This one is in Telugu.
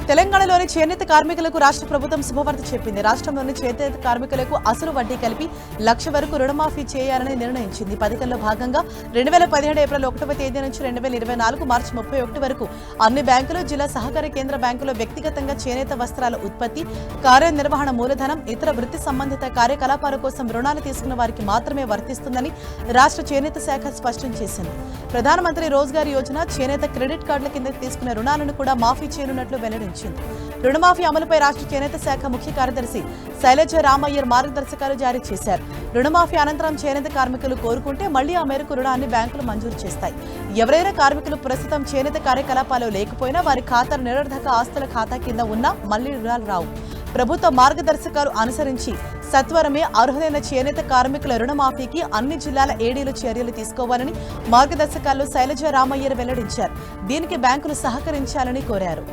తెలంగాణలోని చేనేత కార్మికులకు రాష్ట్ర ప్రభుత్వం శుభవార్త చెప్పింది. రాష్ట్రంలోని చేనేత కార్మికులకు అసలు వడ్డీ కలిపి 1,00,000 వరకు రుణమాఫీ చేయాలని నిర్ణయించింది. పథకంలో భాగంగా 2017 ఏప్రిల్ 1వ తేదీ నుంచి 2024 మార్చి 31 వరకు అన్ని బ్యాంకులు, జిల్లా సహకార కేంద్ర బ్యాంకులో వ్యక్తిగతంగా చేనేత వస్త్రాల ఉత్పత్తి, కార్యనిర్వహణ మూలధనం, ఇతర వృత్తి సంబంధిత కార్యకలాపాల కోసం రుణాలు తీసుకున్న వారికి మాత్రమే వర్తిస్తుందని రాష్ట్ర చేనేత శాఖ స్పష్టం చేసింది. ప్రధానమంత్రి రోజ్గార్ యోజన, చేనేత క్రెడిట్ కార్డుల కింద తీసుకున్న రుణాలను కూడా మాఫీ చేయనున్నట్లు వెల్లడించింది. రుణమాఫీ అమలుపై రాష్ట్ర చేనేత శాఖ ముఖ్య కార్యదర్శి శైలజ రామయ్యర్ మార్గదర్శకాలు జారీ చేశారు. రుణమాఫీ అనంతరం చేనేత కార్మికులు కోరుకుంటే మళ్లీ ఆ మేరకు రుణాన్ని బ్యాంకులు మంజూరు చేస్తాయి. ఎవరైనా కార్మికులు ప్రస్తుతం చేనేత కార్యకలాపాలు లేకపోయినా వారి ఖాతా నిరర్ధక ఆస్తుల ఖాతా కింద ఉన్నా మళ్లీ రుణాలు రావు. ప్రభుత్వ మార్గదర్శకాలు అనుసరించి సత్వరమే అర్హులైన చేనేత కార్మికుల రుణమాఫీకి అన్ని జిల్లాల ఏడీలు చర్యలు తీసుకోవాలని మార్గదర్శకాల్లో శైలజ రామయ్యర్ వెల్లడించారు. దీనికి బ్యాంకులు సహకరించాలని కోరారు.